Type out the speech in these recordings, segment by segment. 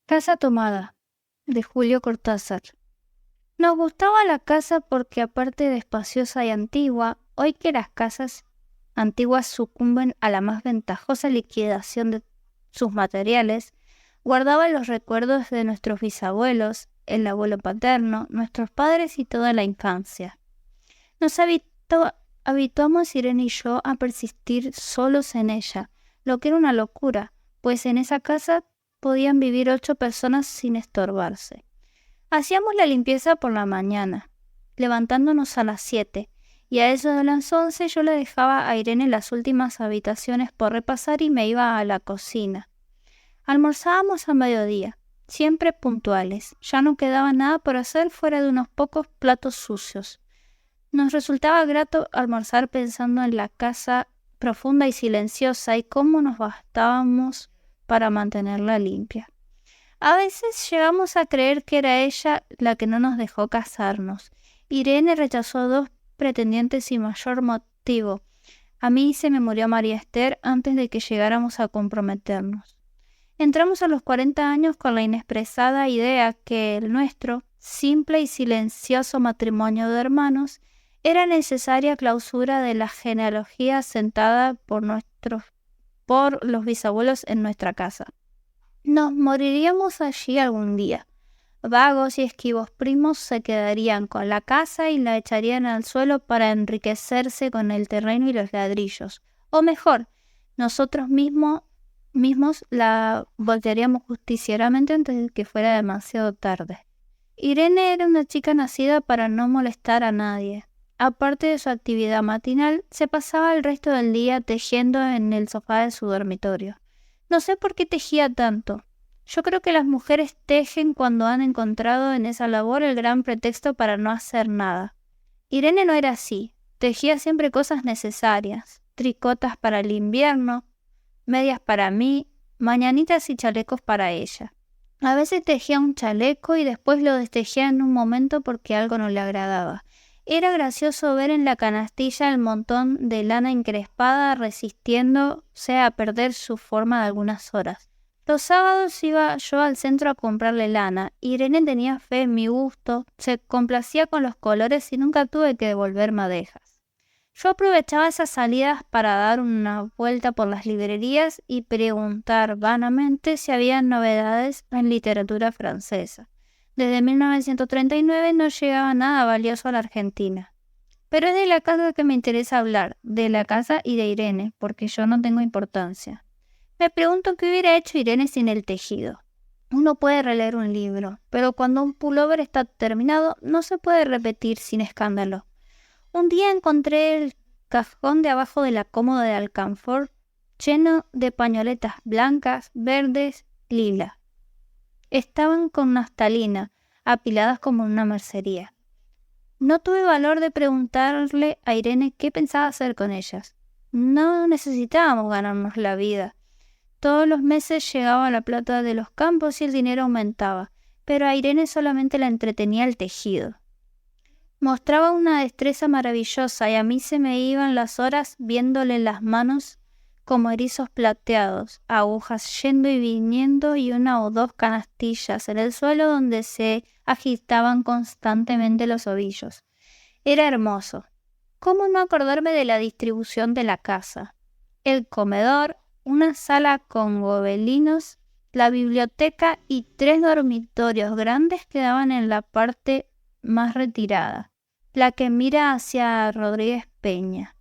Casa tomada, de Julio Cortázar. Nos gustaba la casa porque aparte de espaciosa y antigua, hoy que las casas antiguas sucumben a la más ventajosa liquidación de sus materiales, guardaba los recuerdos de nuestros bisabuelos, el abuelo paterno, nuestros padres y toda la infancia. Nos habituamos Irene y yo a persistir solos en ella, lo que era una locura, pues en esa casa podían vivir 8 personas sin estorbarse. Hacíamos la limpieza por la mañana, levantándonos a las 7, y a eso de las 11 yo le dejaba a Irene las últimas habitaciones por repasar y me iba a la cocina. Almorzábamos a mediodía, siempre puntuales, ya no quedaba nada por hacer fuera de unos pocos platos sucios. Nos resultaba grato almorzar pensando en la casa profunda y silenciosa y cómo nos bastábamos para mantenerla limpia. A veces llegamos a creer que era ella la que no nos dejó casarnos. Irene rechazó a 2 pretendientes sin mayor motivo. A mí se me murió María Esther antes de que llegáramos a comprometernos. Entramos a los 40 años con la inexpresada idea que el nuestro, simple y silencioso matrimonio de hermanos, era necesaria clausura de la genealogía sentada por los bisabuelos en nuestra casa. Nos moriríamos allí algún día. Vagos y esquivos primos se quedarían con la casa y la echarían al suelo para enriquecerse con el terreno y los ladrillos. O mejor, nosotros mismos la voltearíamos justicieramente antes de que fuera demasiado tarde. Irene era una chica nacida para no molestar a nadie. Aparte de su actividad matinal, se pasaba el resto del día tejiendo en el sofá de su dormitorio. No sé por qué tejía tanto. Yo creo que las mujeres tejen cuando han encontrado en esa labor el gran pretexto para no hacer nada. Irene no era así. Tejía siempre cosas necesarias. Tricotas para el invierno, medias para mí, mañanitas y chalecos para ella. A veces tejía un chaleco y después lo destejía en un momento porque algo no le agradaba. Era gracioso ver en la canastilla el montón de lana encrespada resistiéndose a perder su forma de algunas horas. Los sábados iba yo al centro a comprarle lana. Irene tenía fe en mi gusto, se complacía con los colores y nunca tuve que devolver madejas. Yo aprovechaba esas salidas para dar una vuelta por las librerías y preguntar vanamente si había novedades en literatura francesa. Desde 1939 no llegaba nada valioso a la Argentina. Pero es de la casa que me interesa hablar, de la casa y de Irene, porque yo no tengo importancia. Me pregunto qué hubiera hecho Irene sin el tejido. Uno puede releer un libro, pero cuando un pullover está terminado no se puede repetir sin escándalo. Un día encontré el cajón de abajo de la cómoda de alcanfor lleno de pañoletas blancas, verdes, lilas. Estaban con naftalina, apiladas como en una mercería. No tuve valor de preguntarle a Irene qué pensaba hacer con ellas. No necesitábamos ganarnos la vida. Todos los meses llegaba la plata de los campos y el dinero aumentaba, pero a Irene solamente la entretenía el tejido. Mostraba una destreza maravillosa y a mí se me iban las horas viéndole las manos como erizos plateados, agujas yendo y viniendo y 1 o 2 canastillas en el suelo donde se agitaban constantemente los ovillos. Era hermoso. ¿Cómo no acordarme de la distribución de la casa? El comedor, una sala con gobelinos, la biblioteca y 3 dormitorios grandes quedaban en la parte más retirada, la que mira hacia Rodríguez Peña.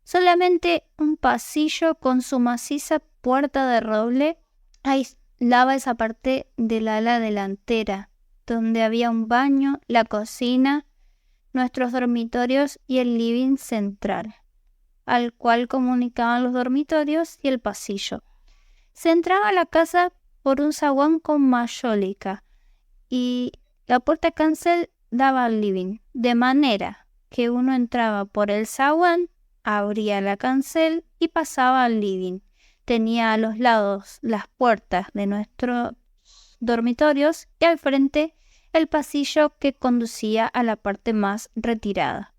Solamente un pasillo con su maciza puerta de roble aislaba esa parte del ala delantera, donde había un baño, la cocina, nuestros dormitorios y el living central, al cual comunicaban los dormitorios y el pasillo. Se entraba a la casa por un zaguán con mayólica y la puerta cancel daba al living, de manera que uno entraba por el zaguán, abría la cancel y pasaba al living. Tenía a los lados las puertas de nuestros dormitorios y al frente el pasillo que conducía a la parte más retirada.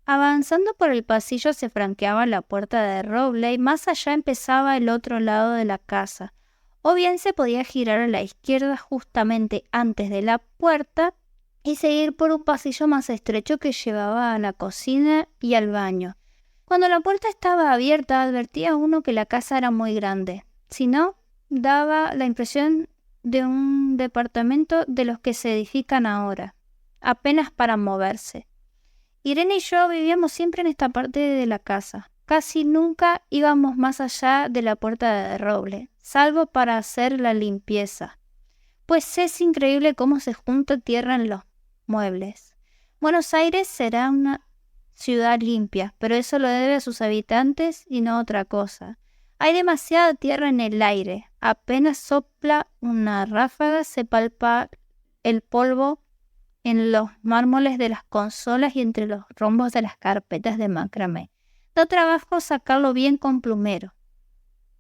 Avanzando por el pasillo se franqueaba la puerta de roble y más allá empezaba el otro lado de la casa, o bien se podía girar a la izquierda justamente antes de la puerta y seguir por un pasillo más estrecho que llevaba a la cocina y al baño. Cuando la puerta estaba abierta, advertía uno que la casa era muy grande. Si no, daba la impresión de un departamento de los que se edifican ahora, apenas para moverse. Irene y yo vivíamos siempre en esta parte de la casa. Casi nunca íbamos más allá de la puerta de roble, salvo para hacer la limpieza. Pues es increíble cómo se junta tierra en los muebles. Buenos Aires será una ciudad limpia, pero eso lo debe a sus habitantes y no a otra cosa. Hay demasiada tierra en el aire. Apenas sopla una ráfaga, se palpa el polvo en los mármoles de las consolas y entre los rombos de las carpetas de macramé. Da trabajo sacarlo bien con plumero.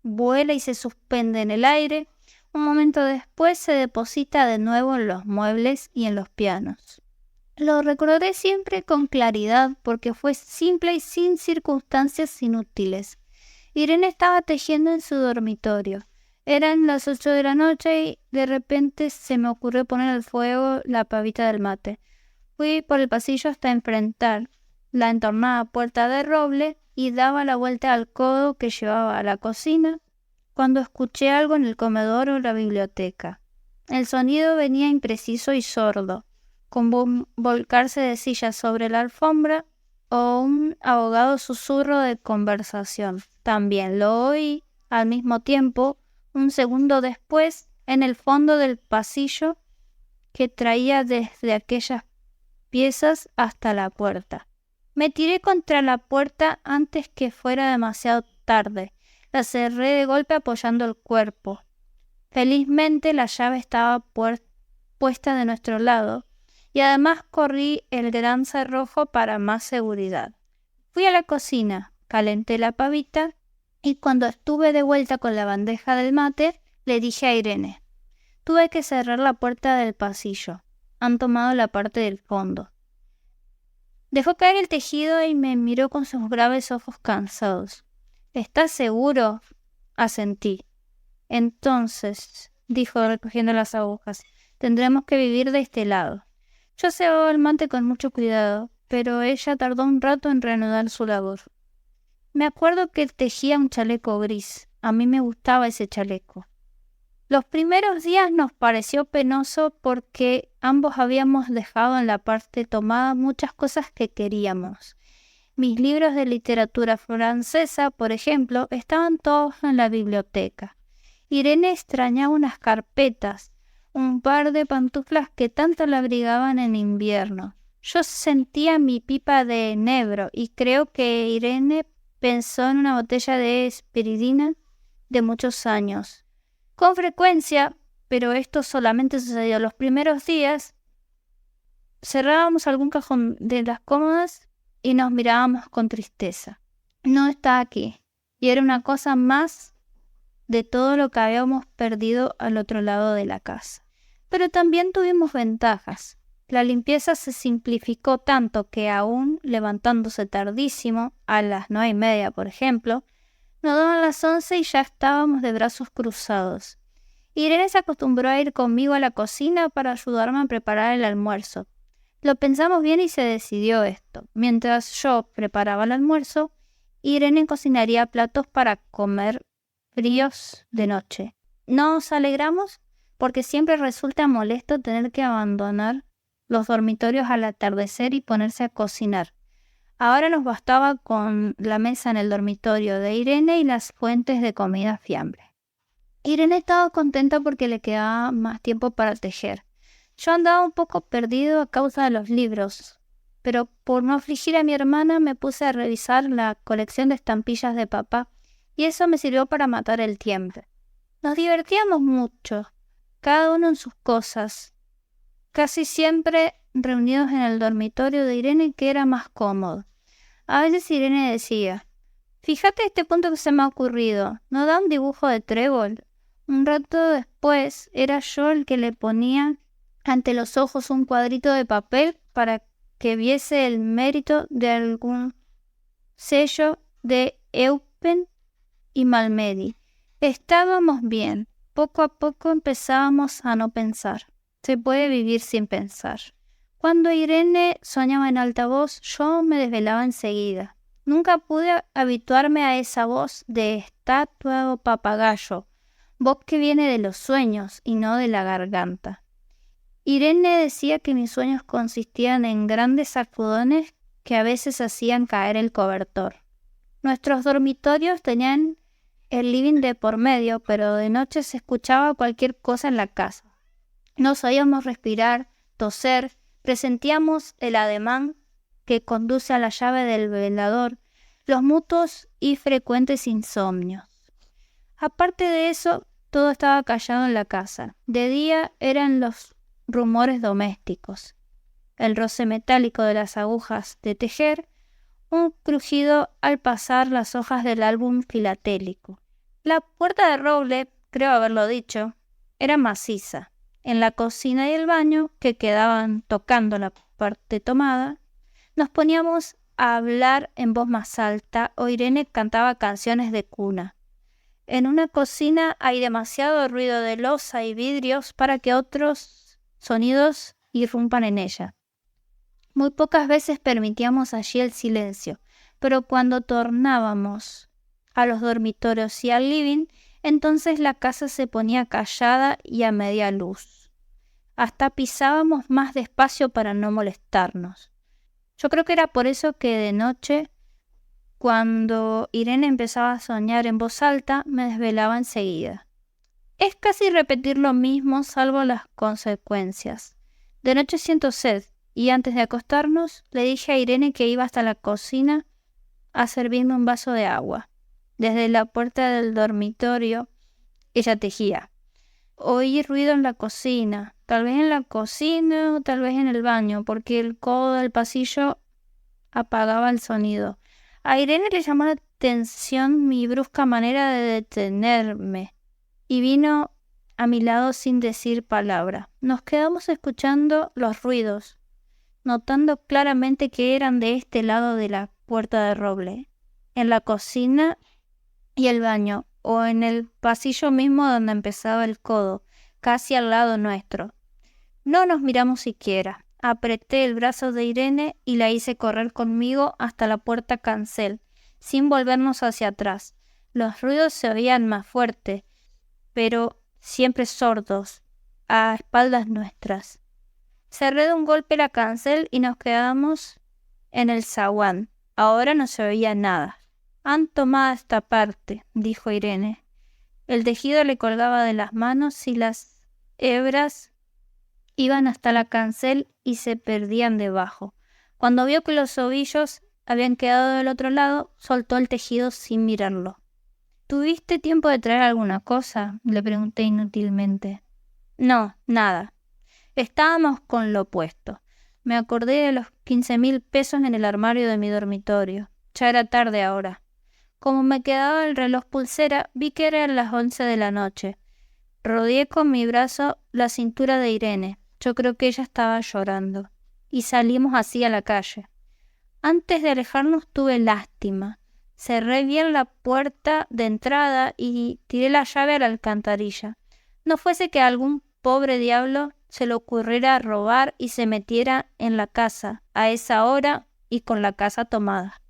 Vuela y se suspende en el aire. Un momento después se deposita de nuevo en los muebles y en los pianos. Lo recordaré siempre con claridad porque fue simple y sin circunstancias inútiles. Irene estaba tejiendo en su dormitorio. Eran las 8 de la noche y de repente se me ocurrió poner al fuego la pavita del mate. Fui por el pasillo hasta enfrentar la entornada puerta de roble y daba la vuelta al codo que llevaba a la cocina cuando escuché algo en el comedor o la biblioteca. El sonido venía impreciso y sordo, como un volcarse de sillas sobre la alfombra o un ahogado susurro de conversación. También lo oí al mismo tiempo, un segundo después, en el fondo del pasillo que traía desde aquellas piezas hasta la puerta. Me tiré contra la puerta antes que fuera demasiado tarde. La cerré de golpe apoyando el cuerpo. Felizmente la llave estaba puesta de nuestro lado y además corrí el gran cerrojo para más seguridad. Fui a la cocina, calenté la pavita y cuando estuve de vuelta con la bandeja del mate, le dije a Irene: tuve que cerrar la puerta del pasillo. Han tomado la parte del fondo. Dejó caer el tejido y me miró con sus graves ojos cansados. ¿Estás seguro? Asentí. Entonces, dijo recogiendo las agujas, tendremos que vivir de este lado. Yo cebaba el mate con mucho cuidado, pero ella tardó un rato en reanudar su labor. Me acuerdo que tejía un chaleco gris. A mí me gustaba ese chaleco. Los primeros días nos pareció penoso porque ambos habíamos dejado en la parte tomada muchas cosas que queríamos. Mis libros de literatura francesa, por ejemplo, estaban todos en la biblioteca. Irene extrañaba unas carpetas, un par de pantuflas que tanto la abrigaban en invierno. Yo sentía mi pipa de enebro y creo que Irene pensó en una botella de espiridina de muchos años. Con frecuencia, pero esto solamente sucedió los primeros días, cerrábamos algún cajón de las cómodas y nos mirábamos con tristeza. No está aquí, y era una cosa más de todo lo que habíamos perdido al otro lado de la casa. Pero también tuvimos ventajas. La limpieza se simplificó tanto que aún levantándose tardísimo, a las 9:30 por ejemplo, nos daban las 11 y ya estábamos de brazos cruzados. Irene se acostumbró a ir conmigo a la cocina para ayudarme a preparar el almuerzo. Lo pensamos bien y se decidió esto. Mientras yo preparaba el almuerzo, Irene cocinaría platos para comer fríos de noche. Nos alegramos porque siempre resulta molesto tener que abandonar los dormitorios al atardecer y ponerse a cocinar. Ahora nos bastaba con la mesa en el dormitorio de Irene y las fuentes de comida fiambre. Irene estaba contenta porque le quedaba más tiempo para tejer. Yo andaba un poco perdido a causa de los libros, pero por no afligir a mi hermana me puse a revisar la colección de estampillas de papá y eso me sirvió para matar el tiempo. Nos divertíamos mucho, cada uno en sus cosas, casi siempre reunidos en el dormitorio de Irene, que era más cómodo. A veces Irene decía: fíjate este punto que se me ha ocurrido, ¿no da un dibujo de trébol? Un rato después era yo el que le ponía ante los ojos un cuadrito de papel para que viese el mérito de algún sello de Eupen y Malmedy. Estábamos bien, Poco a poco empezábamos a no pensar. Se puede vivir sin pensar. Cuando Irene soñaba en alta voz, yo me desvelaba enseguida. Nunca pude habituarme a esa voz de estatua o papagayo, voz que viene de los sueños y no de la garganta. Irene decía que mis sueños consistían en grandes sacudones que a veces hacían caer el cobertor. Nuestros dormitorios tenían el living de por medio, pero de noche se escuchaba cualquier cosa en la casa. No sabíamos respirar, toser, presentíamos el ademán que conduce a la llave del velador, los mutuos y frecuentes insomnios. Aparte de eso, todo estaba callado en la casa. De día eran los rumores domésticos, el roce metálico de las agujas de tejer, un crujido al pasar las hojas del álbum filatélico. La puerta de roble, creo haberlo dicho, era maciza. En la cocina y el baño, que quedaban tocando la parte tomada, nos poníamos a hablar en voz más alta o Irene cantaba canciones de cuna. En una cocina hay demasiado ruido de loza y vidrios para que otros sonidos irrumpan en ella. Muy pocas veces permitíamos allí el silencio, pero cuando tornábamos a los dormitorios y al living, entonces la casa se ponía callada y a media luz. Hasta pisábamos más despacio para no molestarnos. Yo creo que era por eso que de noche, cuando Irene empezaba a soñar en voz alta, me desvelaba enseguida. Es casi repetir lo mismo, salvo las consecuencias. De noche siento sed, y antes de acostarnos, le dije a Irene que iba hasta la cocina a servirme un vaso de agua. Desde la puerta del dormitorio, ella tejía. Oí ruido en la cocina, tal vez en la cocina o tal vez en el baño, porque el codo del pasillo apagaba el sonido. A Irene le llamó la atención mi brusca manera de detenerme y vino a mi lado sin decir palabra. Nos quedamos escuchando los ruidos, notando claramente que eran de este lado de la puerta de roble, en la cocina y el baño, o en el pasillo mismo donde empezaba el codo, casi al lado nuestro. No nos miramos siquiera. Apreté el brazo de Irene y la hice correr conmigo hasta la puerta cancel, sin volvernos hacia atrás. Los ruidos se oían más fuertes, pero siempre sordos, a espaldas nuestras. Cerré de un golpe la cancel y nos quedamos en el zaguán. Ahora no se oía nada. Han tomado esta parte, dijo Irene. El tejido le colgaba de las manos y las hebras iban hasta la cancel y se perdían debajo. Cuando vio que los ovillos habían quedado del otro lado, soltó el tejido sin mirarlo. ¿Tuviste tiempo de traer alguna cosa?, le pregunté inútilmente. No, nada. Estábamos con lo puesto. Me acordé de los 15.000 pesos en el armario de mi dormitorio. Ya era tarde ahora. Como me quedaba el reloj pulsera, vi que eran las 11 de la noche. Rodeé con mi brazo la cintura de Irene. Yo creo que ella estaba llorando. Y salimos así a la calle. Antes de alejarnos tuve lástima. Cerré bien la puerta de entrada y tiré la llave a la alcantarilla. No fuese que a algún pobre diablo se le ocurriera robar y se metiera en la casa a esa hora y con la casa tomada.